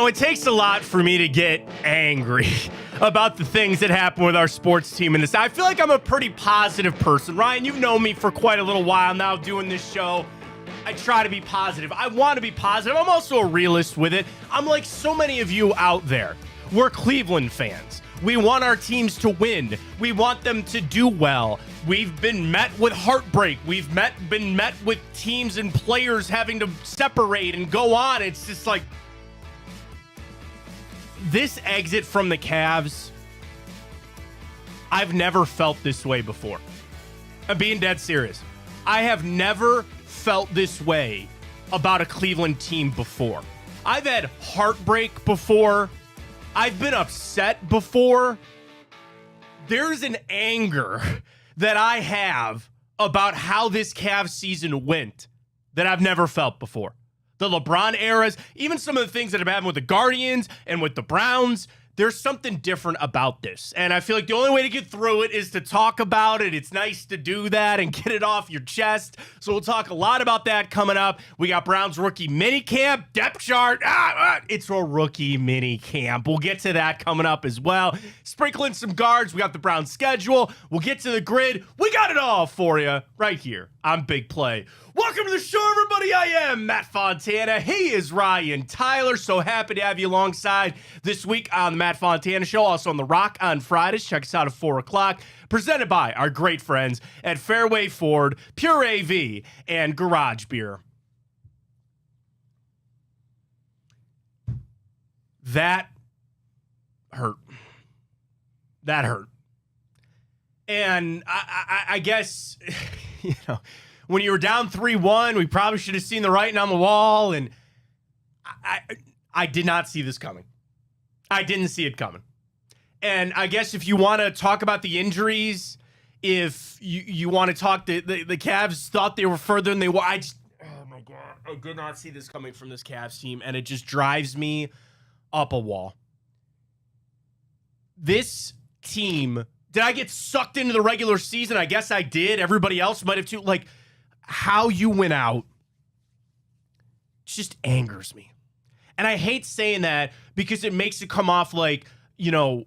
it takes a lot for me to get angry about the things that happen with our sports team in this. I feel like I'm a pretty positive person. Ryan, you've known me for quite a little while now doing this show. I try to be positive. I want to be positive. I'm also a realist with it. I'm like so many of you out there. We're Cleveland fans. We want our teams to win. We want them to do well. We've been met with heartbreak. We've been met with teams and players having to separate and go on. It's just like this exit from the Cavs. I've never felt this way before. I'm being dead serious. I have never felt this way about a Cleveland team before. I've had heartbreak before. I've been upset before. There's an anger that I have about how this Cavs season went that I've never felt before. The LeBron eras, even some of the things that have happened with the Guardians and with the Browns, there's something different about this. And I feel like the only way to get through it is to talk about it. It's nice to do that and get it off your chest. So we'll talk a lot about that coming up. We got Browns rookie minicamp, depth chart. It's a rookie minicamp. We'll get to that coming up as well. Sprinkling some guards. We got the Browns schedule. We'll get to the grid. We got it all for you right here on Big Play. Welcome to the show, everybody. I am Matt Fontana. He is Ryan Tyler. So happy to have you alongside this week on the Matt Fontana Show. Also on The Rock on Fridays. Check us out at 4 o'clock. Presented by our great friends at Fairway Ford, Pure AV, and Garage Beer. That hurt. That hurt. And I guess, you know, when you were down 3-1, we probably should have seen the writing on the wall, and I did not see this coming. I didn't see it coming. And I guess if you want to talk about the injuries, if you want to talk, the Cavs thought they were further than they were. Oh my God, I did not see this coming from this Cavs team, and it just drives me up a wall. This team, did I get sucked into the regular season? I guess I did. Everybody else might have too. Like, how you went out just angers me. And I hate saying that because it makes it come off like, you know,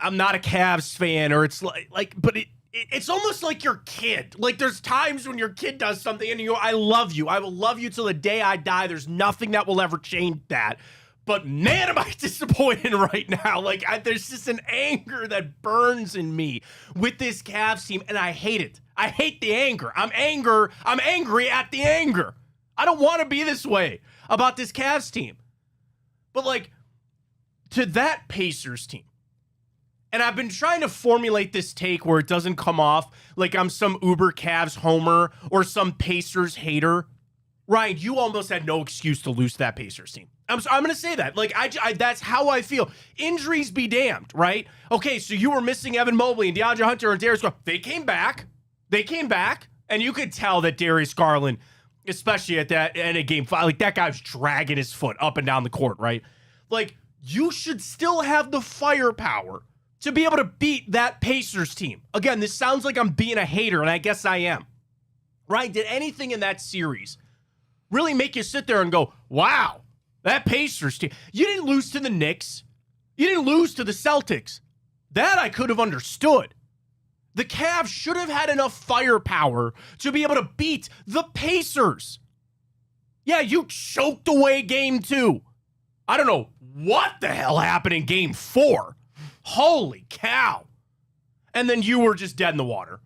I'm not a Cavs fan, or it's like but it's almost like your kid. Like, there's times when your kid does something and you go, I love you. I will love you till the day I die. There's nothing that will ever change that. But man, am I disappointed right now. Like, there's just an anger that burns in me with this Cavs team, and I hate it. I hate the anger. I'm angry at the anger. I don't want to be this way about this Cavs team. But, like, to that Pacers team, and I've been trying to formulate this take where it doesn't come off like I'm some uber Cavs homer or some Pacers hater. Ryan, you almost had no excuse to lose that Pacers team. I'm going to say that. Like, I that's how I feel. Injuries be damned, right? Okay, so you were missing Evan Mobley and DeAndre Hunter and Darius Garland. They came back. And you could tell that Darius Garland, especially at that end of game 5, like, that guy was dragging his foot up and down the court, right? Like, you should still have the firepower to be able to beat that Pacers team. Again, this sounds like I'm being a hater, and I guess I am. Right? Did anything in that series really make you sit there and go, wow, that Pacers team? You didn't lose to the Knicks. You didn't lose to the Celtics. That I could have understood. The Cavs should have had enough firepower to be able to beat the Pacers. Yeah, you choked away game 2. I don't know what the hell happened in game 4. Holy cow. And then you were just dead in the water.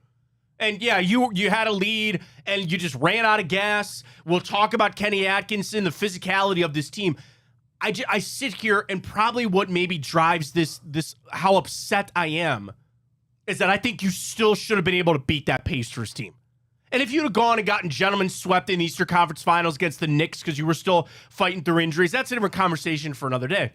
And yeah, you had a lead and you just ran out of gas. We'll talk about Kenny Atkinson, the physicality of this team. I sit here, and probably what maybe drives this how upset I am is that I think you still should have been able to beat that Pacers team. And if you'd have gone and gotten gentlemen swept in the Eastern Conference Finals against the Knicks because you were still fighting through injuries, that's a different conversation for another day.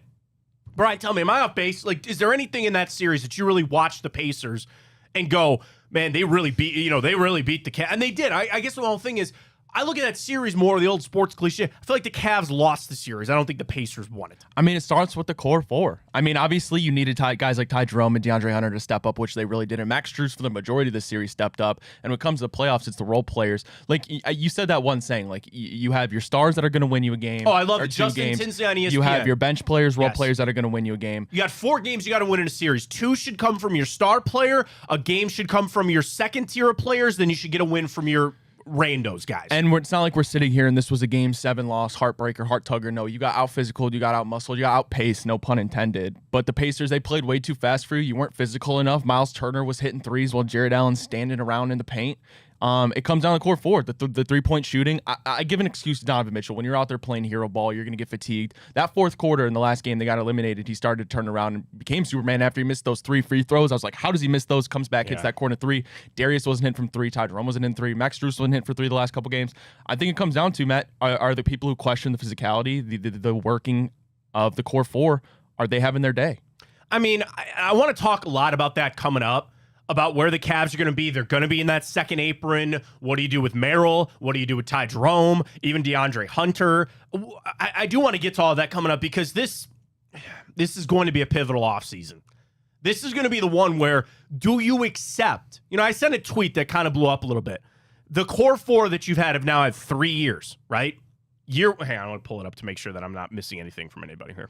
Brian, tell me, am I off base? Like, is there anything in that series that you really watched the Pacers and go, man, they really beat the Cavs? And they did. I guess the whole thing is, I look at that series more, the old sports cliche. I feel like the Cavs lost the series. I don't think the Pacers won it. I mean, it starts with the core four. I mean, obviously, you needed guys like Ty Jerome and DeAndre Hunter to step up, which they really did. And Max Strus, for the majority of the series, stepped up. And when it comes to the playoffs, it's the role players. Like, you said that one saying, like, you have your stars that are going to win you a game. Oh, I love it. Justin Tinsley on ESPN. You have your bench players, role players that are going to win you a game. You got 4 games you got to win in a series. 2 should come from your star player. A game should come from your second tier of players. Then you should get a win from your randos guys. And it's not like we're sitting here and this was a game 7 loss, heartbreaker, heart tugger. No, you got out physical, you got out muscled, you got out paced, no pun intended. But the Pacers, they played way too fast for you. You weren't physical enough. Miles Turner was hitting threes while Jared Allen's standing around in the paint. It comes down to core four, the 3-point shooting. I give an excuse to Donovan Mitchell. When you're out there playing hero ball, you're going to get fatigued. That fourth quarter in the last game, they got eliminated. He started to turn around and became Superman after he missed those 3 free throws. I was like, how does he miss those? Comes back, hits that corner 3. Darius wasn't hitting from 3. Ty Jerome wasn't in 3. Max Strus wasn't hitting for 3 the last couple games. I think it comes down to, Matt, are the people who question the physicality, the working of the core four, are they having their day? I mean, I want to talk a lot about that coming up, about where the Cavs are going to be. They're going to be in that second apron. What do you do with Merrill? What do you do with Ty Jerome? Even DeAndre Hunter. I do want to get to all of that coming up because this is going to be a pivotal offseason. This is going to be the one where, do you accept? You know, I sent a tweet that kind of blew up a little bit. The core four that you've have now had 3 years, right? Hang on, I want to pull it up to make sure that I'm not missing anything from anybody here.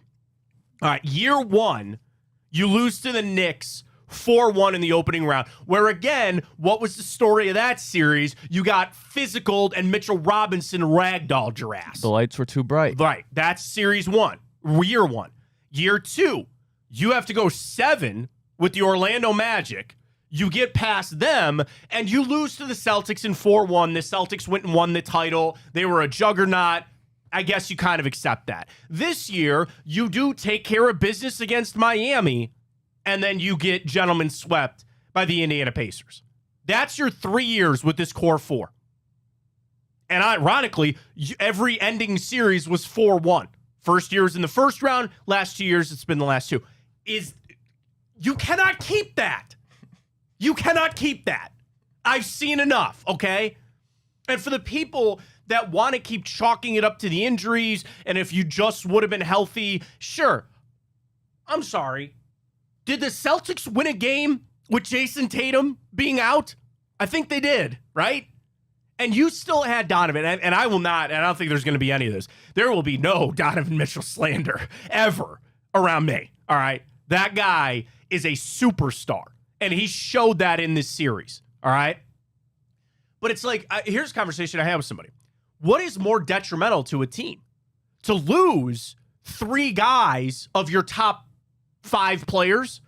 All right, year 1, you lose to the Knicks 4-1 in the opening round, where again, what was the story of that series? You got physicaled and Mitchell Robinson ragdolled your ass. The lights were too bright. Right. That's series 1, year 1. Year 2, you have to go 7 with the Orlando Magic. You get past them, and you lose to the Celtics in 4-1. The Celtics went and won the title. They were a juggernaut. I guess you kind of accept that. This year, you do take care of business against Miami, and then you get gentlemen swept by the Indiana Pacers. That's your 3 years with this core four. And ironically, every ending series was 4-1. First year was in the first round. Last 2 years, it's been the last 2. You cannot keep that. You cannot keep that. I've seen enough, okay? And for the people that want to keep chalking it up to the injuries, and if you just would have been healthy, sure. I'm sorry. Did the Celtics win a game with Jason Tatum being out? I think they did, right? And you still had Donovan, and I will not, and I don't think there's going to be any of this. There will be no Donovan Mitchell slander ever around me, all right? That guy is a superstar, and he showed that in this series, all right? But it's like, here's a conversation I had with somebody. What is more detrimental to a team? To lose 3 guys of your top 5 players,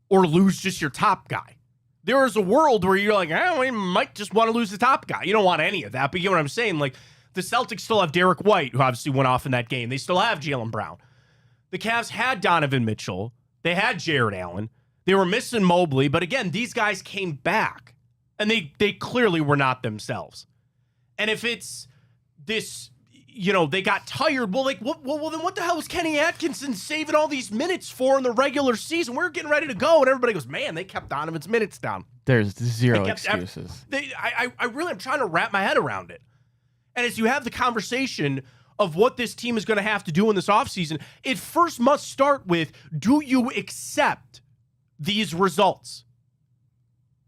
or lose just your top guy? There is a world where you're like, we might just want to lose the top guy. You don't want any of that, but you get what I'm saying? Like, the Celtics still have Derek White, who obviously went off in that game. They still have Jaylen Brown. The Cavs had Donovan Mitchell. They had Jared Allen. They were missing Mobley, but again, these guys came back, and they clearly were not themselves. And if it's this, they got tired. Well, well, then what the hell was Kenny Atkinson saving all these minutes for in the regular season? We're getting ready to go, and everybody goes, man, they kept Donovan's minutes down. There's zero excuses. I really am trying to wrap my head around it. And as you have the conversation of what this team is going to have to do in this offseason, it first must start with, do you accept these results?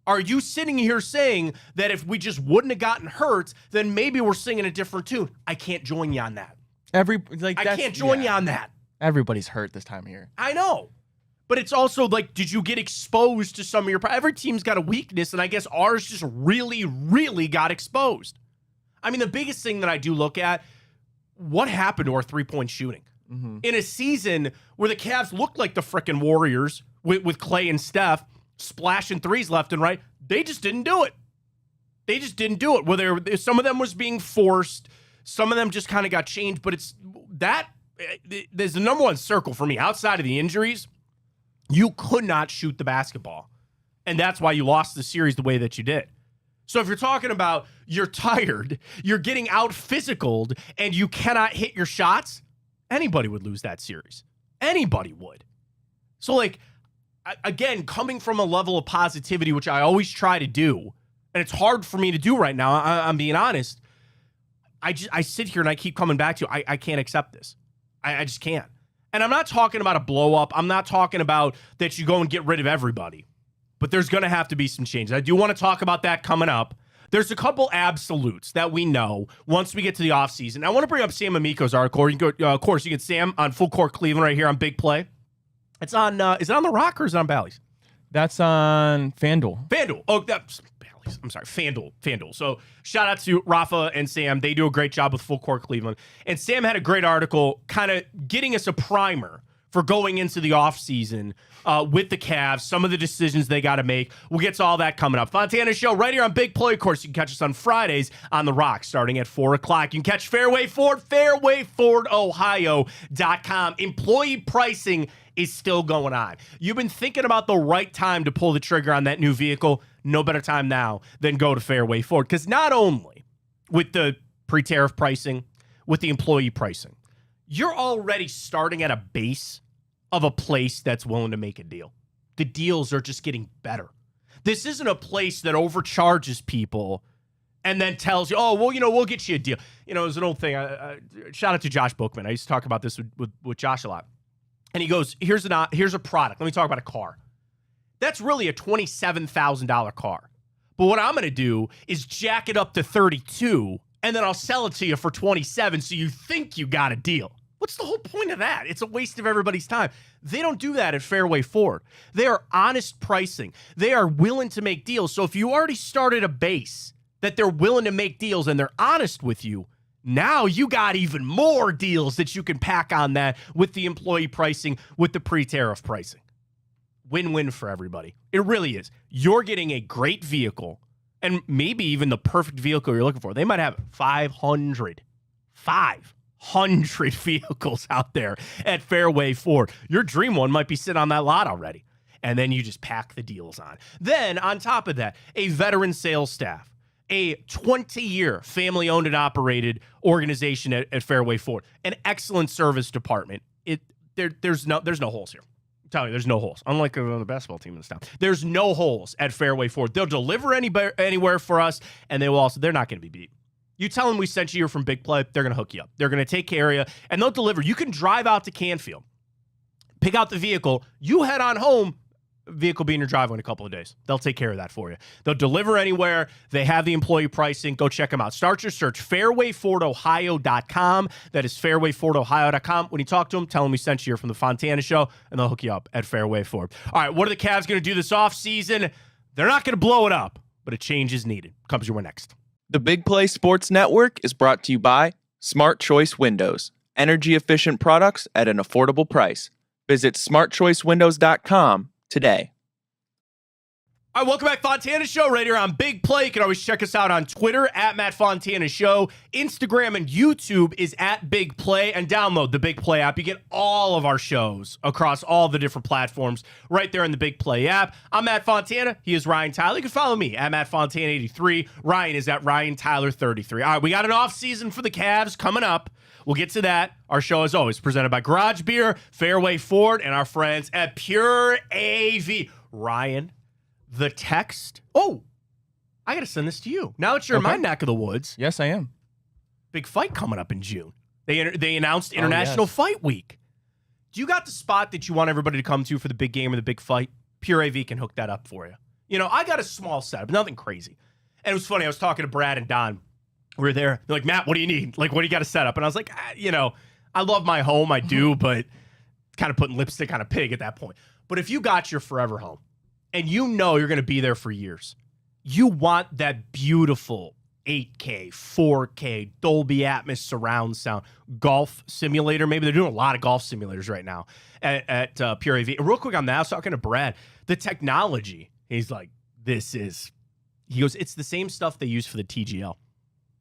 Are you sitting here saying that if we just wouldn't have gotten hurt, then maybe we're singing a different tune? I can't join you on that. I can't join you on that. Everybody's hurt this time of year. I know. But it's also like, did you get exposed to some of your... Every team's got a weakness, and I guess ours just really, really got exposed. I mean, the biggest thing that I do look at, what happened to our three-point shooting? Mm-hmm. In a season where the Cavs looked like the frickin' Warriors with Clay and Steph, splashing threes left and right, they just didn't do it. They just didn't do it. Whether some of them was being forced, some of them just kind of got changed, but there's the number one circle for me. Outside of the injuries, you could not shoot the basketball, and that's why you lost the series the way that you did. So if you're talking about you're tired, you're getting out physicaled, and you cannot hit your shots, anybody would lose that series. Anybody would. So, like, again, coming from a level of positivity, which I always try to do, and it's hard for me to do right now, I'm being honest, I sit here and I keep coming back to I can't accept this. I just can't. And I'm not talking about a blow up. I'm not talking about that you go and get rid of everybody. But there's going to have to be some changes. I do want to talk about that coming up. There's a couple absolutes that we know once we get to the offseason. I want to bring up Sam Amico's article. You can go, of course, you get Sam on Full Court Cleveland right here on Big Play. It's on, is it on The Rock or is it on Bally's? That's on FanDuel. FanDuel. Oh, that's Bally's. I'm sorry, FanDuel. So shout out to Rafa and Sam. They do a great job with Full Court Cleveland. And Sam had a great article kind of getting us a primer for going into the offseason with the Cavs, some of the decisions they got to make. We'll get to all that coming up. Fontana Show right here on Big Play. Of course, you can catch us on Fridays on The Rock starting at 4 o'clock. You can catch Fairway Ford, fairwayfordohio.com. Employee pricing is still going on. You've been thinking about the right time to pull the trigger on that new vehicle. No better time now than go to Fairway Ford. Because not only with the pre-tariff pricing, with the employee pricing, you're already starting at a base of a place that's willing to make a deal. The deals are just getting better. This isn't a place that overcharges people and then tells you, oh, well, we'll get you a deal. It's an old thing. Shout out to Josh Bookman. I used to talk about this with Josh a lot. And he goes, here's a product. Let me talk about a car. That's really a $27,000 car. But what I'm going to do is jack it up to 32, and then I'll sell it to you for 27 so you think you got a deal. What's the whole point of that? It's a waste of everybody's time. They don't do that at Fairway Ford. They are honest pricing. They are willing to make deals. So if you already started a base that they're willing to make deals and they're honest with you, now you got even more deals that you can pack on that with the employee pricing, with the pre-tariff pricing. Win-win for everybody. It really is. You're getting a great vehicle and maybe even the perfect vehicle you're looking for. They might have 500 vehicles out there at Fairway Ford. Your dream one might be sitting on that lot already. And then you just pack the deals on. Then on top of that, a veteran sales staff, a 20-year family-owned and operated organization at Fairway Ford, an excellent service department. There's no holes here. I'm telling you, there's no holes. Unlike the basketball team in this town, there's no holes at Fairway Ford. They'll deliver anywhere for us, and they're not going to be beat. You tell them we sent you here from Big Play, they're going to hook you up. They're going to take care of you, and they'll deliver. You can drive out to Canfield, pick out the vehicle, you head on home, vehicle be in your driveway in a couple of days. They'll take care of that for you. They'll deliver anywhere. They have the employee pricing. Go check them out. Start your search, fairwayfordohio.com. That is fairwayfordohio.com. When you talk to them, tell them we sent you here from the Fontana Show, and they'll hook you up at Fairway Ford. All right, what are the Cavs going to do this offseason? They're not going to blow it up, but a change is needed. Comes your way next. The Big Play Sports Network is brought to you by Smart Choice Windows. Energy-efficient products at an affordable price. Visit smartchoicewindows.com today. All right, welcome back, Fontana Show, right here on Big Play. You can always check us out on Twitter, at Matt Fontana Show. Instagram and YouTube is at Big Play. And download the Big Play app. You get all of our shows across all the different platforms right there in the Big Play app. I'm Matt Fontana. He is Ryan Tyler. You can follow me at Matt Fontana 83. Ryan is at Ryan Tyler 33. All right, we got an off season for the Cavs coming up. We'll get to that. Our show, as always, presented by Garage Beer, Fairway Ford, and our friends at Pure AV. Ryan, the text. Oh, I got to send this to you. Now that you're in my neck of the woods. Yes, I am. Big fight coming up in June. They announced International Fight Week. Do you got the spot that you want everybody to come to for the big game or the big fight? Pure AV can hook that up for you. I got a small setup, nothing crazy. And it was funny. I was talking to Brad and Don. We were there. They're like, Matt, what do you need? Like, what do you got to set up? And I was like, I love my home. I do, but kind of putting lipstick on a pig at that point. But if you got your forever home and you're going to be there for years, you want that beautiful 8K, 4K, Dolby Atmos surround sound golf simulator. Maybe they're doing a lot of golf simulators right now at Pure AV. Real quick on that, I was talking to Brad. The technology, he's like, he goes, it's the same stuff they use for the TGL.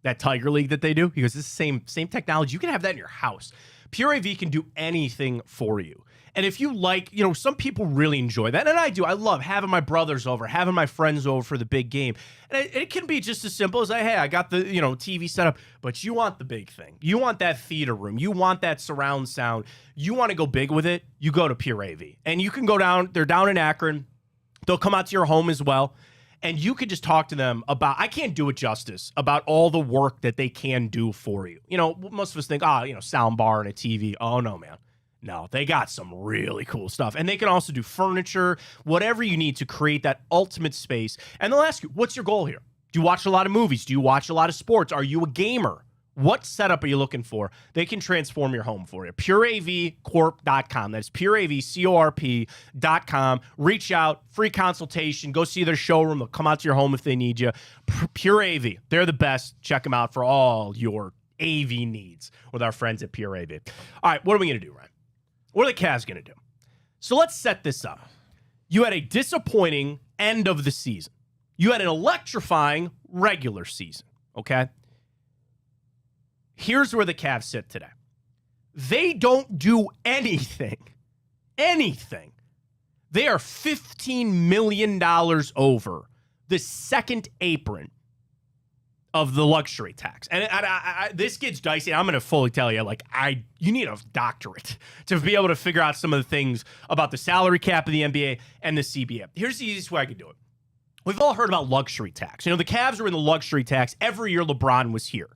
That Tiger League that they do. He goes, this is the same technology. You can have that in your house. Pure AV can do anything for you. And if you like, some people really enjoy that. And I do. I love having my brothers over, having my friends over for the big game. And it can be just as simple as, hey, I got the, TV set up. But you want the big thing. You want that theater room. You want that surround sound. You want to go big with it. You go to Pure AV. And you can go down. They're down in Akron. They'll come out to your home as well. and you could just talk to them about, I can't do it justice, about all the work that they can do for you. You know, most of us think, sound bar and a TV. Oh, no, man. No, they got some really cool stuff. And they can also do furniture, whatever you need to create that ultimate space. And they'll ask you, what's your goal here? Do you watch a lot of movies? Do you watch a lot of sports? Are you a gamer? What setup are you looking for? They can transform your home for you. PureAVCorp.com. That's PureAVCorp.com. Reach out, free consultation. Go see their showroom. They'll come out to your home if they need you. Pure AV. They're the best. Check them out for all your AV needs with our friends at Pure AV. All right, what are we going to do, Ryan? What are the Cavs going to do? So let's set this up. You had a disappointing end of the season. You had an electrifying regular season, okay? Here's where the Cavs sit today. They don't do anything. Anything. They are $15 million over the second apron of the luxury tax. And this gets dicey. I'm going to fully tell you, you need a doctorate to be able to figure out some of the things about the salary cap of the NBA and the CBA. Here's the easiest way I can do it. We've all heard about luxury tax. You know, the Cavs are in the luxury tax every year LeBron was here.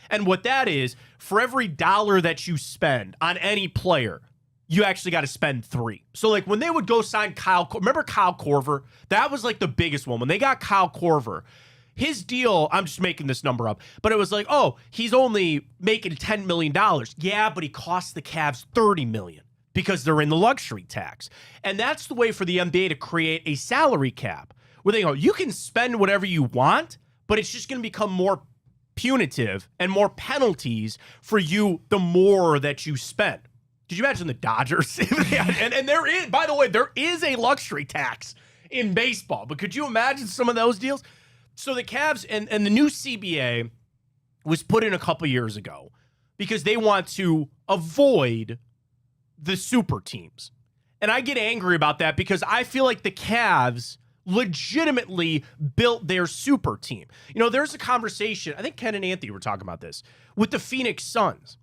And what that is, for every dollar that you spend on any player, you actually got to spend $3. So, when they would go sign remember Kyle Korver? That was, the biggest one. When they got Kyle Korver, his deal, I'm just making this number up, but it was he's only making $10 million. Yeah, but he cost the Cavs $30 million because they're in the luxury tax. And that's the way for the NBA to create a salary cap where they go, you can spend whatever you want, but it's just going to become more punitive and more penalties for you the more that you spend. Could you imagine the Dodgers? and there is, by the way, there is a luxury tax in baseball, but could you imagine some of those deals? So the Cavs and the new CBA was put in a couple years ago because they want to avoid the super teams. And I get angry about that because I feel like the Cavs legitimately built their super team. You know, there's a conversation, I think Ken and Anthony were talking about this, with the Phoenix Suns,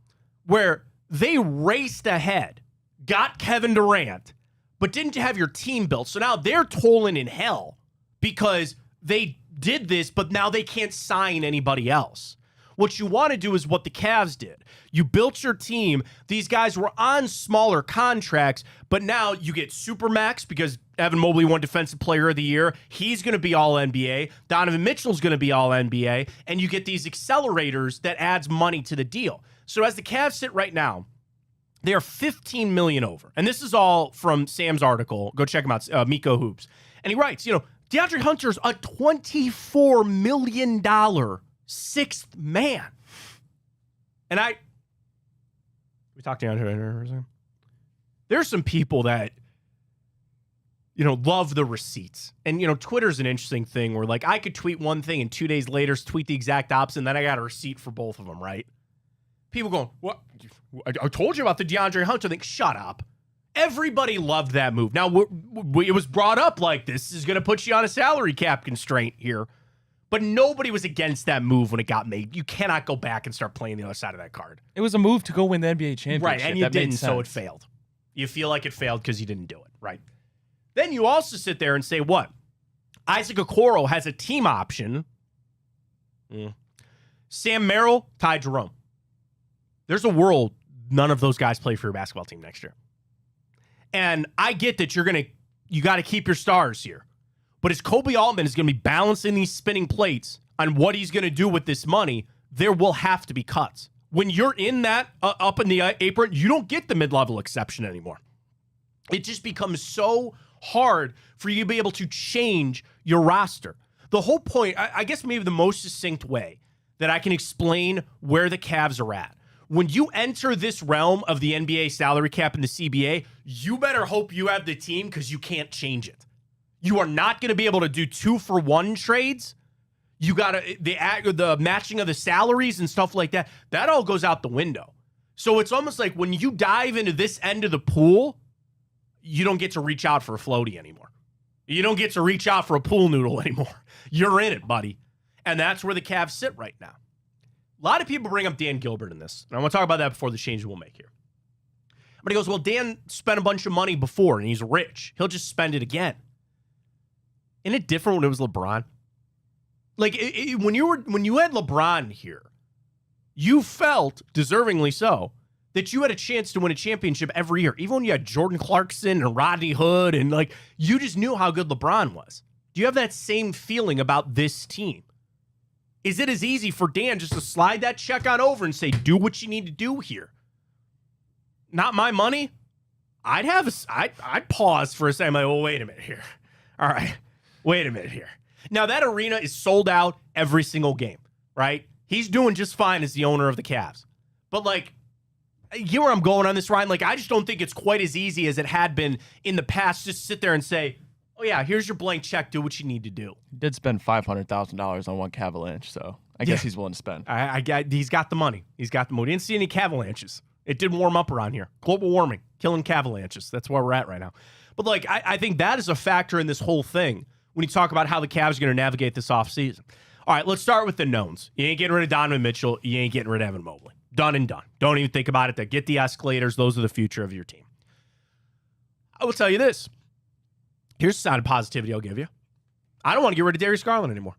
where they raced ahead, got Kevin Durant, but didn't have your team built. So now they're tolling in hell because they did this, but now they can't sign anybody else. What you want to do is what the Cavs did. You built your team. These guys were on smaller contracts, but now you get Supermax because Evan Mobley won Defensive Player of the Year. He's going to be all NBA. Donovan Mitchell's going to be all NBA. And you get these accelerators that adds money to the deal. So as the Cavs sit right now, they are $15 million over. And this is all from Sam's article. Go check him out, Miko Hoops. And he writes, DeAndre Hunter's a $24 million sixth man. And we talked to DeAndre. There's some people that, love the receipts. And, Twitter's an interesting thing where, I could tweet one thing and 2 days later tweet the exact opposite, and then I got a receipt for both of them, right? People going, what? I told you about the DeAndre Hunter thing. Shut up. Everybody loved that move. Now, it was brought up this is going to put you on a salary cap constraint here. But nobody was against that move when it got made. You cannot go back and start playing the other side of that card. It was a move to go win the NBA championship. Right, and you didn't, so it failed. You feel like it failed because you didn't do it, right? Then you also sit there and say, what? Isaac Okoro has a team option. Sam Merrill, Ty Jerome. There's a world none of those guys play for your basketball team next year. And I get that you got to keep your stars here. But as Kobe Altman is going to be balancing these spinning plates on what he's going to do with this money, there will have to be cuts. When you're in that up in the apron, you don't get the mid-level exception anymore. It just becomes so hard for you to be able to change your roster. The whole point, I guess maybe the most succinct way that I can explain where the Cavs are at. When you enter this realm of the NBA salary cap and the CBA, you better hope you have the team because you can't change it. You are not going to be able to do 2-for-1 trades. You got the matching of the salaries and stuff like that. That all goes out the window. So it's almost like when you dive into this end of the pool, you don't get to reach out for a floaty anymore. You don't get to reach out for a pool noodle anymore. You're in it, buddy. And that's where the Cavs sit right now. A lot of people bring up Dan Gilbert in this. And I want to talk about that before the change we'll make here. But he goes, well, Dan spent a bunch of money before and he's rich. He'll just spend it again. Isn't it different when it was LeBron? Like when you had LeBron here, you felt, deservingly so, that you had a chance to win a championship every year. Even when you had Jordan Clarkson and Rodney Hood, and like you just knew how good LeBron was. Do you have that same feeling about this team? Is it as easy for Dan just to slide that check on over and say, do what you need to do here? Not my money. I'd pause for a second. Like, well, wait a minute here. All right. Wait a minute here. Now that arena is sold out every single game, right? He's doing just fine as the owner of the Cavs. But like, you get where I'm going on this, Ryan? Like, I just don't think it's quite as easy as it had been in the past. Just sit there and say, oh yeah, here's your blank check. Do what you need to do. He did spend $500,000 on one Cavalanche, so I guess he's willing to spend. He's got the money. He's got the money. Didn't see any Cavalanches. It did warm up around here. Global warming, killing Cavalanches. That's where we're at right now. But like, I think that is a factor in this whole thing when you talk about how the Cavs are going to navigate this offseason. All right, let's start with the knowns. You ain't getting rid of Donovan Mitchell. You ain't getting rid of Evan Mobley. Done and done. Don't even think about it. Get the escalators. Those are the future of your team. I will tell you this. Here's a sign of positivity I'll give you. I don't want to get rid of Darius Garland anymore.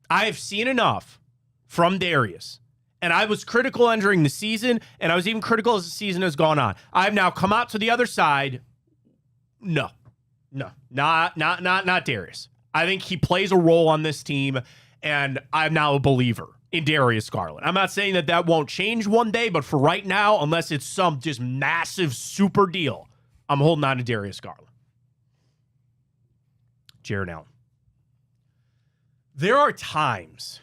I have seen enough from Darius. And I was critical entering the season, and I was even critical as the season has gone on. I've now come out to the other side. No, not Darius. I think he plays a role on this team, and I'm now a believer in Darius Garland. I'm not saying that won't change one day, but for right now, unless it's some just massive super deal, I'm holding on to Darius Garland. Jarrett Allen. There are times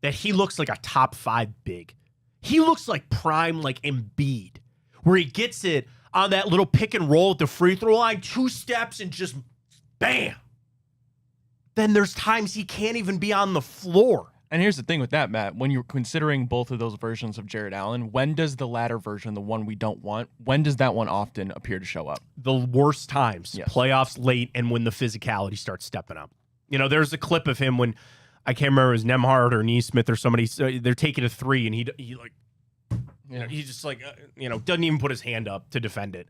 that he looks like a top 5 big. He looks like prime, like Embiid, where he gets it on that little pick and roll at the free throw line, 2 steps and just bam. Then there's times he can't even be on the floor. And here's the thing with that, Matt. When you're considering both of those versions of Jarrett Allen, when does the latter version, the one we don't want, when does that one often appear to show up? The worst times. Yes. Playoffs late and when the physicality starts stepping up. You know, there's a clip of him when, I can't remember, it was Nemhard or Neesmith or somebody, they're taking a 3 and he like, you know, he just like, doesn't even put his hand up to defend it.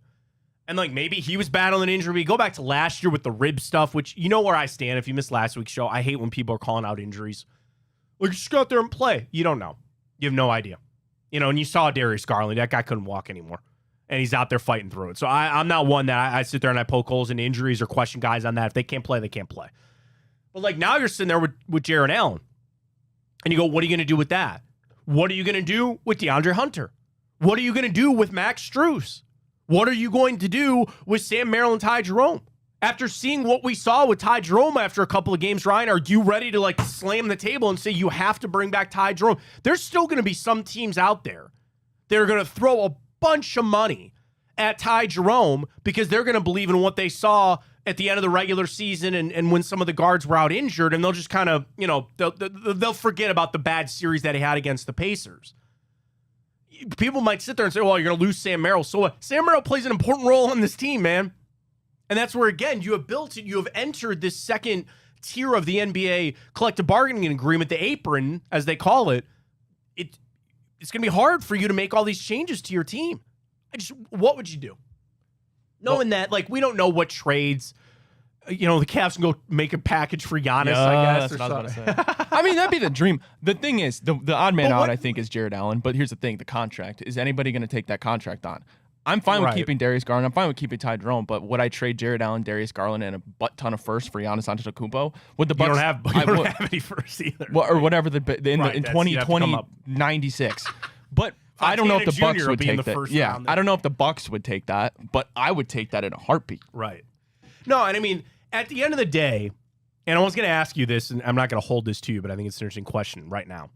And like maybe he was battling an injury. Go back to last year with the rib stuff, which you know where I stand. If you missed last week's show, I hate when people are calling out injuries. Like, just go out there and play. You don't know. You have no idea. You know, and you saw Darius Garland. That guy couldn't walk anymore. And he's out there fighting through it. So I'm not one that I sit there and I poke holes in injuries or question guys on that. If they can't play, they can't play. But like now you're sitting there with Jarrett Allen. And you go, what are you going to do with that? What are you going to do with DeAndre Hunter? What are you going to do with Max Strus? What are you going to do with Sam Merrill and Ty Jerome? After seeing what we saw with Ty Jerome after a couple of games, Ryan, are you ready to like slam the table and say you have to bring back Ty Jerome? There's still going to be some teams out there that are going to throw a bunch of money at Ty Jerome because they're going to believe in what they saw at the end of the regular season and when some of the guards were out injured, and they'll just kind of, they'll forget about the bad series that he had against the Pacers. People might sit there and say, well, you're going to lose Sam Merrill. So what? Sam Merrill plays an important role on this team, man. And that's where, again, you have built it. You have entered this second tier of the NBA collective bargaining agreement, the apron, as they call it. It's going to be hard for you to make all these changes to your team. What would you do? Knowing that, like, we don't know what trades, the Cavs can go make a package for Giannis, I guess. That's what I was about to say. I mean, that'd be the dream. The thing is, the odd man out, I think, is Jarrett Allen. But here's the thing, the contract. Is anybody going to take that contract on? I'm fine with keeping Darius Garland. I'm fine with keeping Ty Jerome. But would I trade Jarrett Allen, Darius Garland, and a butt ton of firsts for Giannis Antetokounmpo? Would the Bucks? You don't have any firsts either. Or whatever in 2020, 96. But I don't know if the Bucks would take that. Yeah, I don't know if the Bucks would take that, but I would take that in a heartbeat. Right. No, and I mean, at the end of the day, and I was going to ask you this, and I'm not going to hold this to you, but I think it's an interesting question right now.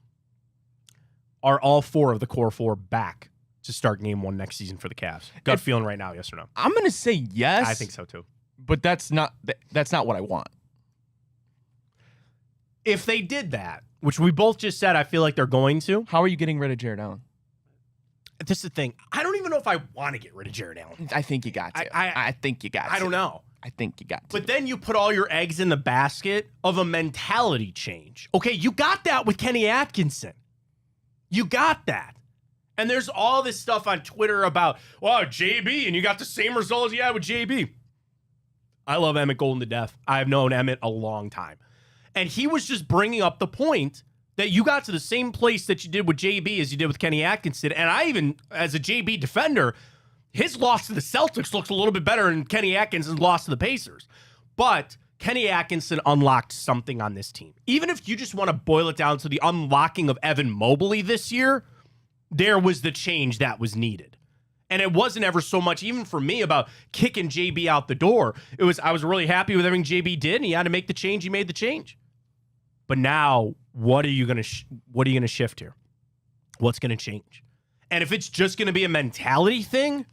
Are all 4 of the core 4 back to start game 1 next season for the Cavs? Gut feeling right now, yes or no? I'm going to say yes. I think so too. But that's not what I want. If they did that, which we both just said, I feel like they're going to. How are you getting rid of Jarrett Allen? This is the thing. I don't even know if I want to get rid of Jarrett Allen. I think you got to. I think you got to. I don't know. I think you got to. But then you put all your eggs in the basket of a mentality change. Okay, you got that with Kenny Atkinson. You got that. And there's all this stuff on Twitter about, well, JB, and you got the same results you had with JB. I love Emmett Golden to death. I have known Emmett a long time. And he was just bringing up the point that you got to the same place that you did with JB as you did with Kenny Atkinson. And I even, as a JB defender, his loss to the Celtics looks a little bit better than Kenny Atkinson's loss to the Pacers. But Kenny Atkinson unlocked something on this team. Even if you just want to boil it down to the unlocking of Evan Mobley this year, there was the change that was needed. And it wasn't ever so much, even for me, about kicking JB out the door. I was really happy with everything JB did, and he had to make the change. He made the change. But now, what are you gonna shift here? What's gonna change? And if it's just gonna be a mentality thing,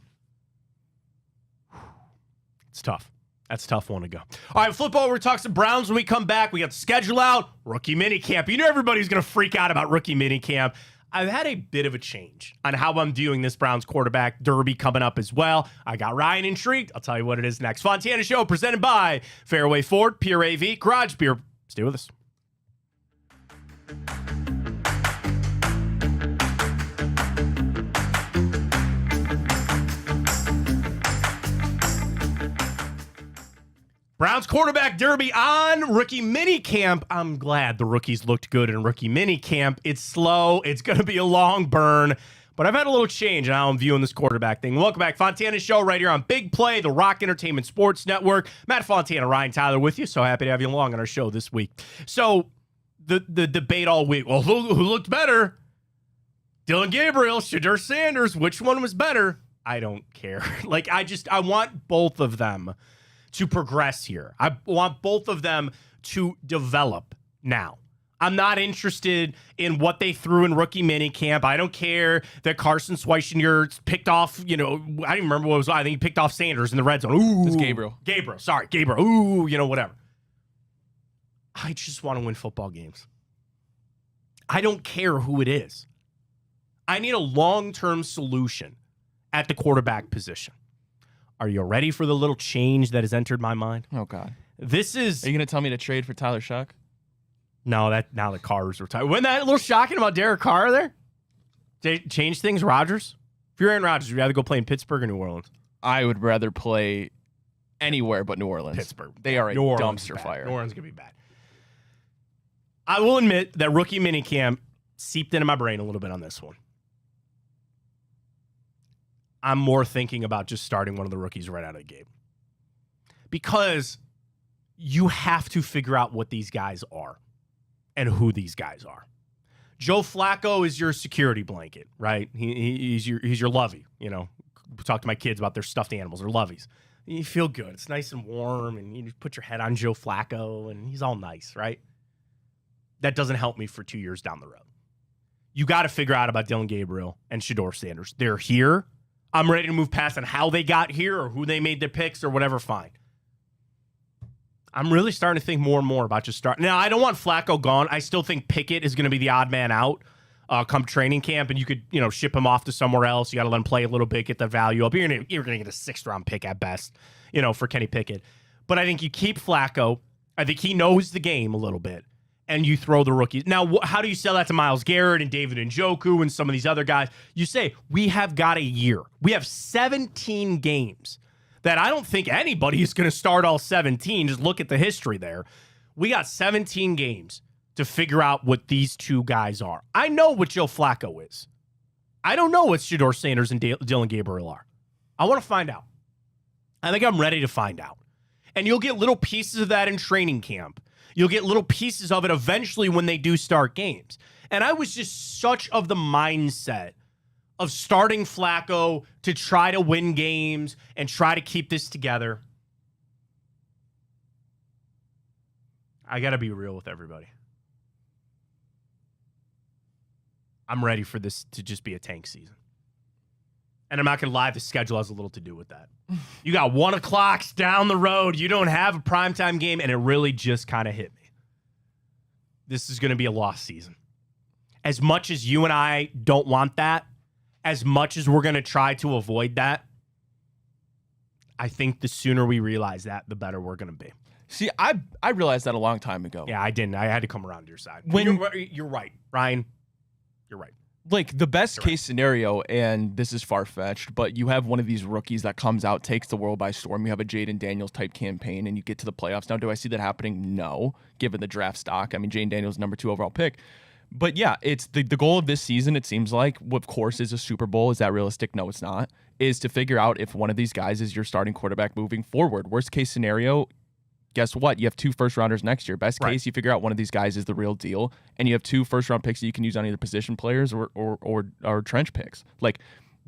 it's tough. That's a tough one to go. All right, flip over. Talk some Browns when we come back. We got the schedule out. Rookie minicamp. You know everybody's gonna freak out about rookie minicamp. I've had a bit of a change on how I'm viewing this Browns quarterback derby coming up as well. I got Ryan intrigued. I'll tell you what it is next. Fontana Show presented by Fairway Ford, Pure AV, Garage Beer. Stay with us. Browns quarterback derby on rookie minicamp. I'm glad the rookies looked good in rookie minicamp. It's slow. It's going to be a long burn. But I've had a little change in how I'm viewing this quarterback thing. Welcome back. Fontana Show right here on Big Play, the Rock Entertainment Sports Network. Matt Fontana, Ryan Tyler with you. So happy to have you along on our show this week. So the debate all week. Well, who looked better? Dylan Gabriel, Shedeur Sanders. Which one was better? I don't care. I want both of them to progress here. I want both of them to develop now. I'm not interested in what they threw in rookie minicamp. I don't care that Carson Schweichner picked off, I don't even remember what it was. I think he picked off Sanders in the red zone. Ooh. It's Gabriel. Gabriel. Ooh, whatever. I just want to win football games. I don't care who it is. I need a long-term solution at the quarterback position. Are you ready for the little change that has entered my mind? Oh, God. This is... Are you going to tell me to trade for Tyler Shuck? No, now the Carr's retired. Wasn't that a little shocking about Derek Carr there? Change things, Rodgers? If you're Aaron Rodgers, would you rather go play in Pittsburgh or New Orleans? I would rather play anywhere but New Orleans. Pittsburgh. They are a dumpster New fire. Orleans is going to be bad. I will admit that rookie minicamp seeped into my brain a little bit on this one. I'm more thinking about just starting one of the rookies right out of the gate. Because you have to figure out what these guys are and who these guys are. Joe Flacco is your security blanket, right? He's your lovey, Talk to my kids about their stuffed animals or loveys. You feel good. It's nice and warm, and you just put your head on Joe Flacco, and he's all nice, right? That doesn't help me for 2 years down the road. You got to figure out about Dylan Gabriel and Shedeur Sanders. They're here. I'm ready to move past on how they got here or who they made their picks or whatever, fine. I'm really starting to think more and more about just starting. Now, I don't want Flacco gone. I still think Pickett is going to be the odd man out come training camp, and you could, ship him off to somewhere else. You got to let him play a little bit, get the value up. You're going to get a 6th-round pick at best, for Kenny Pickett. But I think you keep Flacco. I think he knows the game a little bit, and you throw the rookies. Now, how do you sell that to Myles Garrett and David Njoku and some of these other guys? You say, we have got a year. We have 17 games that I don't think anybody is going to start all 17. Just look at the history there. We got 17 games to figure out what these two guys are. I know what Joe Flacco is. I don't know what Shedeur Sanders and Dylan Gabriel are. I want to find out. I think I'm ready to find out. And you'll get little pieces of that in training camp. You'll get little pieces of it eventually when they do start games. And I was just such of the mindset of starting Flacco to try to win games and try to keep this together. I got to be real with everybody. I'm ready for this to just be a tank season. And I'm not going to lie, the schedule has a little to do with that. You got 1 o'clocks down the road. You don't have a primetime game, and it really just kind of hit me. This is going to be a lost season. As much as you and I don't want that, as much as we're going to try to avoid that, I think the sooner we realize that, the better we're going to be. See, I realized that a long time ago. Yeah, I didn't. I had to come around to your side. When You're right, Ryan. You're right. like the best case scenario, and this is far-fetched, but you have one of these rookies that comes out, takes the world by storm. You have a Jaden Daniels type campaign, and you get to the playoffs. Now, do I see that happening? No, given the draft stock. I mean, Jaden Daniels, number 2 overall pick. But yeah, it's the goal of this season, it seems like, of course, is a Super Bowl. Is that realistic? No, it's not. Is to figure out if one of these guys is your starting quarterback moving forward. Worst case scenario, guess what? You have 2 first-rounders next year. Best case, you figure out one of these guys is the real deal, and you have 2 first-round picks that you can use on either position players or trench picks. Like,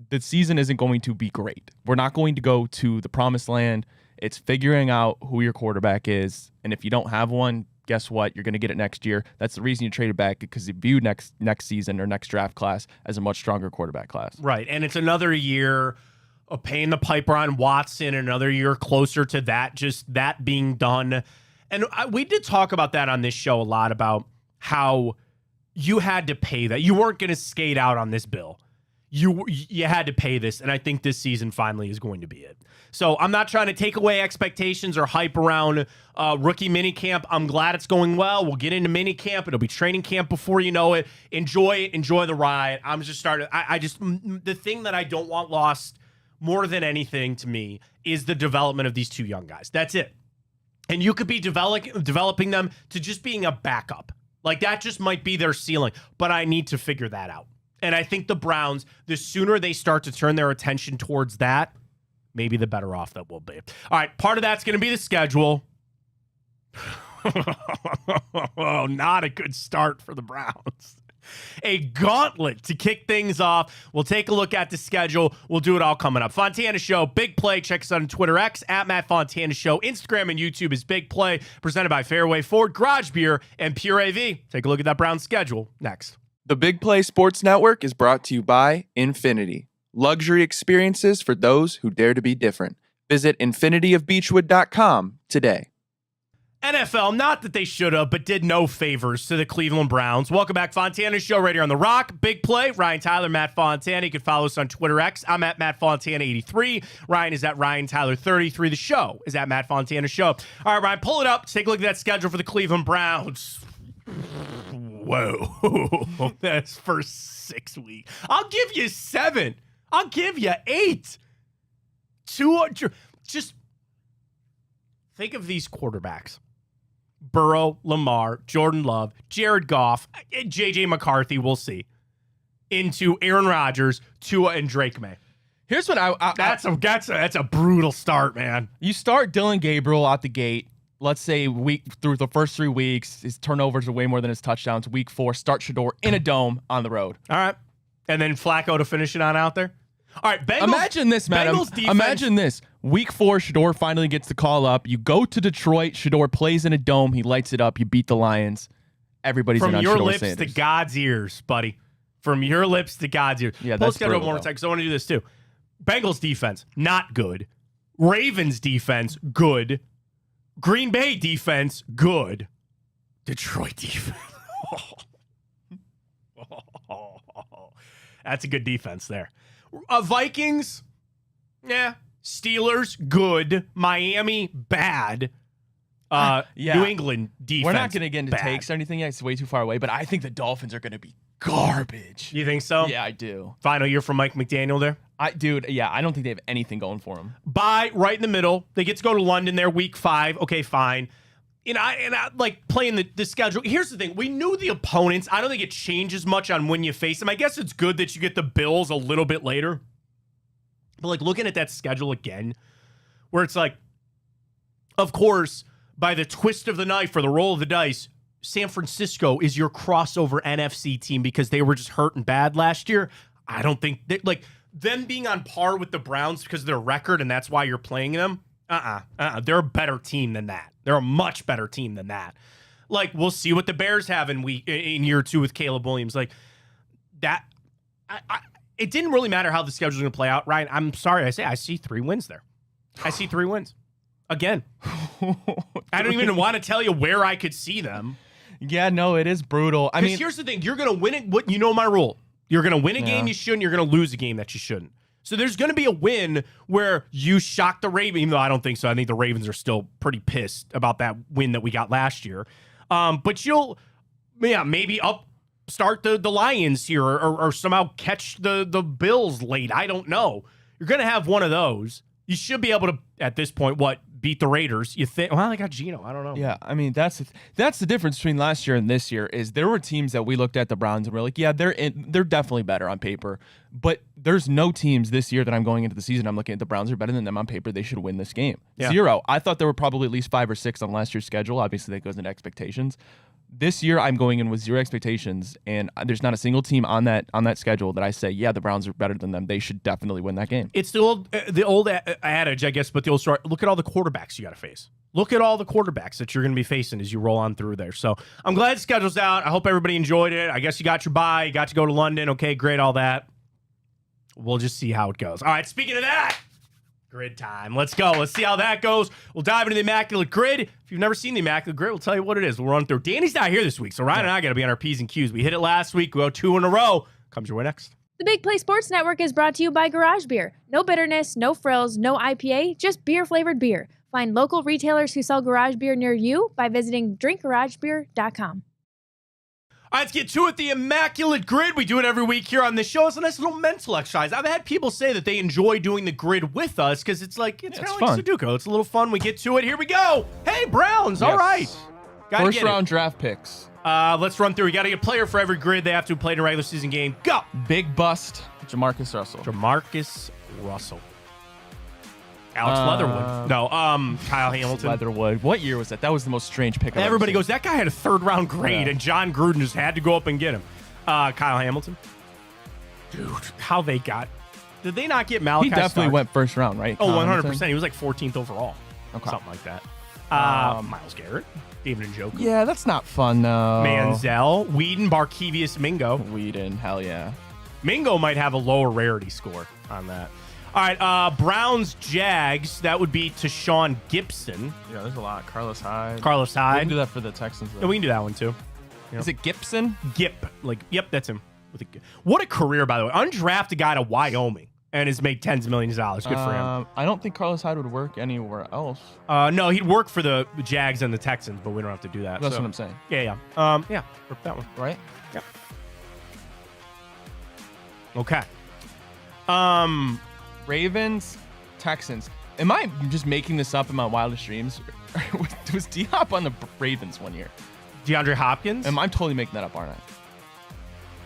the season isn't going to be great. We're not going to go to the promised land. It's figuring out who your quarterback is, and if you don't have one, guess what? You're going to get it next year. That's the reason you traded back, because you view next season or next draft class as a much stronger quarterback class. Right, and it's another year of paying the piper on Watson, another year closer to that, just that being done. And we did talk about that on this show a lot, about how you had to pay that. You weren't going to skate out on this bill. You had to pay this, and I think this season finally is going to be it. So I'm not trying to take away expectations or hype around rookie minicamp. I'm glad it's going well. We'll get into minicamp. It'll be training camp before you know it. Enjoy the ride. I'm just starting. The thing that I don't want lost more than anything to me is the development of these 2 young guys. That's it. And you could be developing them to just being a backup. Like, that just might be their ceiling. But I need to figure that out. And I think the Browns, the sooner they start to turn their attention towards that, maybe the better off that we'll be. All right, part of that's going to be the schedule. Oh, not a good start for the Browns. A gauntlet to kick things off. We'll take a look at the schedule. We'll do it all coming up. Fontana Show, Big Play. Check us out on Twitter X, at Matt Fontana Show. Instagram and YouTube is Big Play, presented by Fairway Ford, Garage Beer, and Pure AV. Take a look at that Browns schedule next. The Big Play Sports Network is brought to you by Infinity. Luxury experiences for those who dare to be different. Visit infinityofbeechwood.com today. NFL, not that they should have, but did no favors to the Cleveland Browns. Welcome back, Fontana Show, right here on The Rock. Big Play, Ryan Tyler, Matt Fontana. You can follow us on Twitter X. I'm at Matt Fontana83. Ryan is at Ryan Tyler33. The show is at Matt Fontana Show. All right, Ryan, pull it up. Take a look at that schedule for the Cleveland Browns. Whoa. That's for 6 weeks. I'll give you 7. I'll give you 8. 200. Just think of these quarterbacks. Burrow, Lamar, Jordan Love, Jared Goff, J.J. McCarthy, we'll see, into Aaron Rodgers, Tua, and Drake May. Here's what that's a brutal start, man. You start Dylan Gabriel out the gate. Let's say through the first 3 weeks, his turnovers are way more than his touchdowns. Week 4, start Shador in a dome on the road. All right. And then Flacco to finish it on out there. All right, Bengals. Imagine this, man. Imagine this. Week 4, Shador finally gets the call up. You go to Detroit. Shador plays in a dome. He lights it up. You beat the Lions. Everybody's in on Shador From your lips Sanders. to God's ears, buddy. From your lips to God's ears. Yeah, that's brutal. One more time, because I want to do this too. Bengals defense, not good. Ravens defense, good. Green Bay defense, good. Detroit defense. That's a good defense there. Vikings, yeah. Steelers, good. Miami, bad. Yeah. New England defense. We're not going to get into bad. takes or anything yet. It's way too far away, but I think the Dolphins are going to be garbage. You think so? Yeah, I do. Final year for Mike McDaniel there? I don't think they have anything going for them. Bye, right in the middle. They get to go to London there week 5. Okay, fine. And I like playing the schedule. Here's the thing. We knew the opponents. I don't think it changes much on when you face them. I guess it's good that you get the Bills a little bit later. But like looking at that schedule again, where it's like, of course, by the twist of the knife or the roll of the dice, San Francisco is your crossover NFC team because they were just hurting bad last year. I don't think that, like, them being on par with the Browns because of their record and that's why you're playing them. They're a better team than that. They're a much better team than that. Like, we'll see what the Bears have in year 2 with Caleb Williams. Like, that, it didn't really matter how the schedule's going to play out, Ryan. I'm sorry I say I see 3 wins there. I see 3 wins. Again. I don't even want to tell you where I could see them. Yeah, no, it is brutal. I mean, here's the thing. You're going to win it. What, you know my rule. You're going to win a game you shouldn't. You're going to lose a game that you shouldn't. So there's going to be a win where you shock the Ravens, even though I don't think so. I think the Ravens are still pretty pissed about that win that we got last year. But maybe up start the Lions here or somehow catch the Bills late. I don't know. You're going to have one of those. You should be able to, at this point, beat the Raiders. You think? Well, I got Geno. I don't know. Yeah, I mean that's the difference between last year and this year is there were teams that we looked at the Browns and we're like, yeah, they're definitely better on paper, but there's no teams this year that I'm going into the season I'm looking at the Browns are better than them on paper. They should win this game. Yeah. 0. I thought there were probably at least 5 or 6 on last year's schedule. Obviously, that goes into expectations. This year, I'm going in with 0 expectations, and there's not a single team on that schedule that I say, yeah, the Browns are better than them. They should definitely win that game. It's the old adage, I guess, but the old story. Look at all the quarterbacks you got to face. Look at all the quarterbacks that you're going to be facing as you roll on through there. So I'm glad the schedule's out. I hope everybody enjoyed it. I guess you got your bye. You got to go to London. Okay, great, all that. We'll just see how it goes. All right, speaking of that, grid time. Let's go. Let's see how that goes. We'll dive into the Immaculate Grid. If you've never seen the Immaculate Grid, we'll tell you what it is. We'll run through. Danny's not here this week, so Ryan and I got to be on our P's and Q's. We hit it last week. We go 2 in a row. Comes your way next. The Big Play Sports Network is brought to you by Garage Beer. No bitterness, no frills, no IPA, just beer-flavored beer. Find local retailers who sell garage beer near you by visiting drinkgaragebeer.com. All right, let's get to it. The Immaculate Grid. We do it every week here on this show. It's a nice little mental exercise. I've had people say that they enjoy doing the grid with us because it's kind of like fun. Sudoku. It's a little fun. We get to it. Here we go. Hey, Browns. Yes. All right. First round draft picks. Let's run through. We got to get a player for every grid. They have to play in a regular season game. Go. Big bust. Jamarcus Russell. Jamarcus Russell. Alex Leatherwood. No, Kyle Hamilton. Leatherwood. What year was that? That was the most strange pick. Everybody goes, that guy had a 3rd round grade, and John Gruden just had to go up and get him. Kyle Hamilton. Dude, how they got. Did they not get Malachi He definitely went first round, right? Oh, 100%. He was like 14th overall. Okay. Something like that. Myles Garrett. David Njoku. Yeah, that's not fun, though. Manziel. Whedon. Barkevius Mingo. Whedon. Hell yeah. Mingo might have a lower rarity score on that. All right, Browns, Jags. That would be Tashawn Gibson. Yeah, there's a lot. Carlos Hyde. We can do that for the Texans, though. Yeah, we can do that one, too. Yep. Is it Gibson? Yep, that's him. What a career, by the way. Undrafted guy to Wyoming and has made tens of millions of dollars. Good for him. I don't think Carlos Hyde would work anywhere else. No, he'd work for the Jags and the Texans, but we don't have to do that. That's what I'm saying. Yeah. Work that one. Right? Yep. Okay. Ravens, Texans. Am I just making this up in my wildest dreams? Was D-Hop on the Ravens one year? DeAndre Hopkins? I'm totally making that up, aren't I?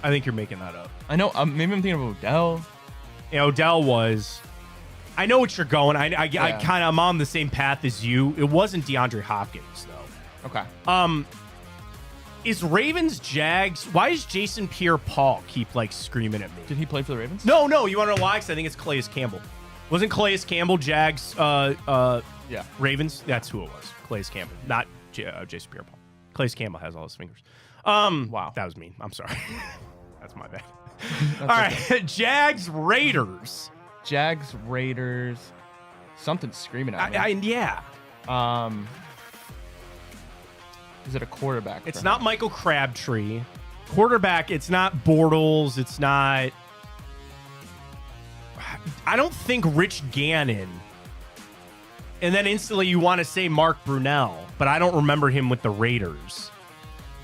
I think you're making that up. I know. Maybe I'm thinking of Odell. Yeah, Odell was. I know what you're going. I'm on the same path as you. It wasn't DeAndre Hopkins though. Okay. Is Ravens Jags? Why does Jason Pierre-Paul keep screaming at me? Did he play for the Ravens? No. You want to know why? Because I think it's Calais Campbell. Wasn't Calais Campbell Jags? Yeah. Ravens. That's who it was. Calais Campbell, not Jason Pierre-Paul. Calais Campbell has all his fingers. Wow, that was mean. I'm sorry. That's my bad. All right, okay. Jags Raiders. Something's screaming at me. Yeah. Is it a quarterback? It's not Michael Crabtree. Quarterback, it's not Bortles. It's not. I don't think Rich Gannon. And then instantly you want to say Mark Brunell, but I don't remember him with the Raiders.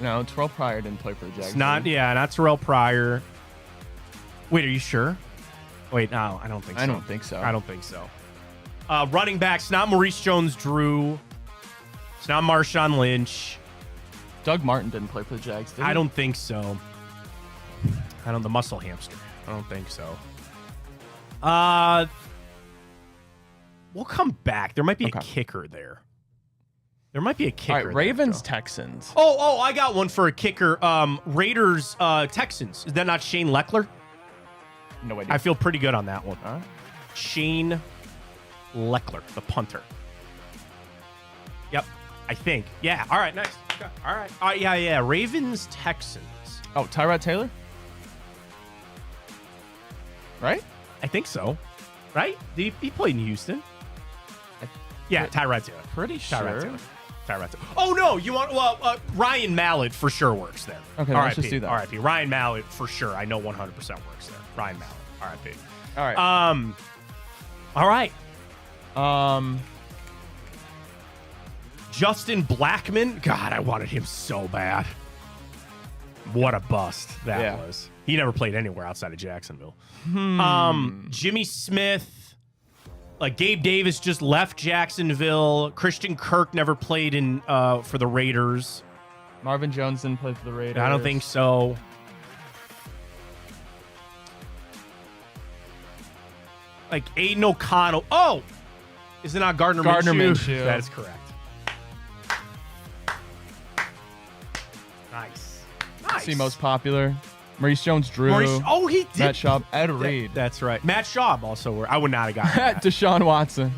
No, Terrell Pryor didn't play for the Jags. It's not Terrell Pryor. Wait, are you sure? Wait, no, I don't think so. I don't think so. Running backs, not Maurice Jones-Drew. It's not Marshawn Lynch. Doug Martin didn't play for the Jags, did he? I don't think so. The muscle hamster. I don't think so. We'll come back. There might be a kicker there. All right, Ravens, Texans. Oh, I got one for a kicker. Raiders, Texans. Is that not Shane Leckler? No idea. I feel pretty good on that one. Shane Leckler, the punter. Yep, I think. Yeah. All right, nice. Okay. All right. Yeah. Ravens, Texans. Oh, Tyrod Taylor? Right? I think so. Right? He played in Houston. Tyrod Taylor. Pretty sure. Tyrod Taylor. Oh, no. You want Ryan Mallett for sure works there. Okay, let's just do that. R.I.P. Ryan Mallett for sure. I know 100% works there. Ryan Mallett. R.I.P. All right. All right. Justin Blackmon. God, I wanted him so bad. What a bust that was. He never played anywhere outside of Jacksonville. Jimmy Smith, Gabe Davis just left Jacksonville. Christian Kirk never played in for the Raiders. Marvin Jones didn't play for the Raiders. I don't think so. Aiden O'Connell. Oh, is it not Gardner Minshew? That is correct. Nice. See, most popular. Maurice Jones-Drew. He did. Matt Schaub. Ed Reed. That's right. Matt Schaub also. I would not have gotten that. Deshaun Watson.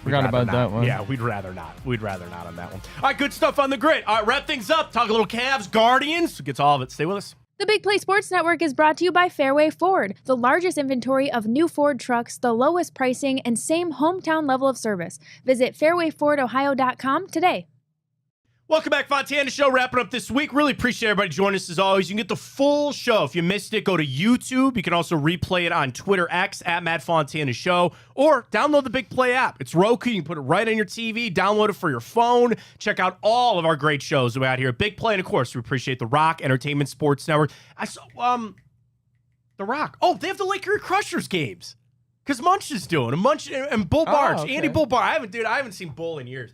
Forgot about that one. Yeah, we'd rather not. We'd rather not on that one. All right, good stuff on the grid. All right, wrap things up. Talk a little Cavs, Guardians. Gets all of it. Stay with us. The Big Play Sports Network is brought to you by Fairway Ford, the largest inventory of new Ford trucks, the lowest pricing, and same hometown level of service. Visit fairwayfordohio.com today. Welcome back, Fontana Show. Wrapping up this week. Really appreciate everybody joining us as always. You can get the full show. If you missed it, go to YouTube. You can also replay it on Twitter X at Matt Fontana Show, or download the Big Play app. It's Roku. You can put it right on your TV. Download it for your phone. Check out all of our great shows we got here at Big Play. And of course, we appreciate the Rock Entertainment Sports Network. I saw the Rock. Oh, they have the Laker Crushers games because Munch is doing it. Munch and Bull Barge. Okay. Andy Bull Barge. I haven't seen Bull in years.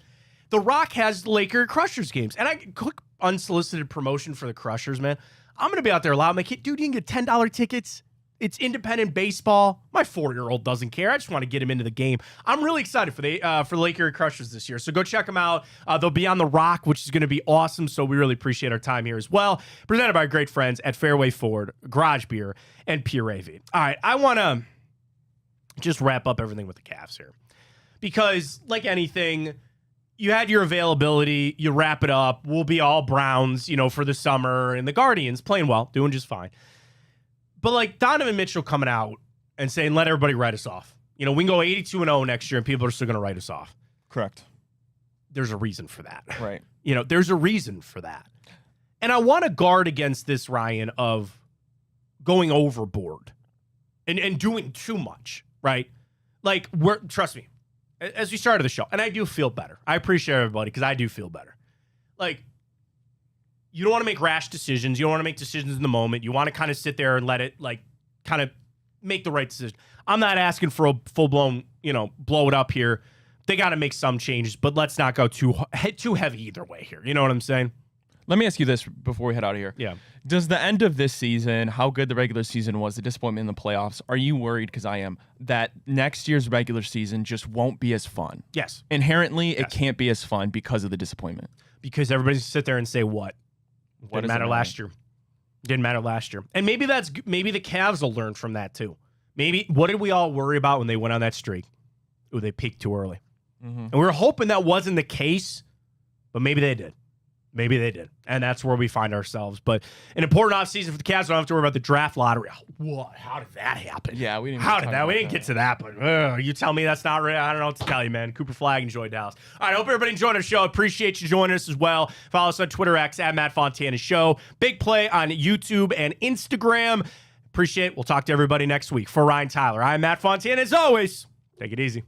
The Rock has Laker Crushers games. And quick unsolicited promotion for the Crushers, man. I'm going to be out there a lot. I'm like, dude, you can get $10 tickets. It's independent baseball. My 4-year-old doesn't care. I just want to get him into the game. I'm really excited for the Laker Crushers this year. So go check them out. They'll be on the Rock, which is going to be awesome. So we really appreciate our time here as well. Presented by our great friends at Fairway Ford, Garage Beer, and Pure AV. All right, I want to just wrap up everything with the Cavs here. Because like anything, you had your availability, you wrap it up. We'll be all Browns, for the summer, and the Guardians playing well, doing just fine. But Donovan Mitchell coming out and saying, let everybody write us off. We can go 82-0 next year and people are still going to write us off. Correct. There's a reason for that. Right. There's a reason for that. And I want to guard against this, Ryan, of going overboard and doing too much, right? Trust me. As we started the show, and I do feel better. I appreciate everybody because I do feel better. You don't want to make rash decisions. You don't want to make decisions in the moment. You want to kind of sit there and let it, kind of make the right decision. I'm not asking for a full-blown, blow it up here. They got to make some changes, but let's not go too heavy either way here. You know what I'm saying? Let me ask you this before we head out of here. Yeah. Does the end of this season, how good the regular season was, the disappointment in the playoffs, are you worried, because I am, that next year's regular season just won't be as fun? Yes. Inherently, it can't be as fun because of the disappointment. Because everybody's sit there and say, what? Didn't matter last year. Didn't matter last year. And maybe the Cavs will learn from that too. Maybe, what did we all worry about when they went on that streak? Ooh, they peaked too early. Mm-hmm. And we were hoping that wasn't the case, but maybe they did. Maybe they did. And that's where we find ourselves. But an important offseason for the Cavs. Don't have to worry about the draft lottery. What? How did that happen? Yeah, we didn't. We didn't get to that, but you tell me that's not real. I don't know what to tell you, man. Cooper Flag, enjoy Dallas. All right, I hope everybody enjoyed our show. Appreciate you joining us as well. Follow us on Twitter X at Matt Fontana Show. Big Play on YouTube and Instagram. Appreciate it. We'll talk to everybody next week. For Ryan Tyler, I'm Matt Fontana. As always, take it easy.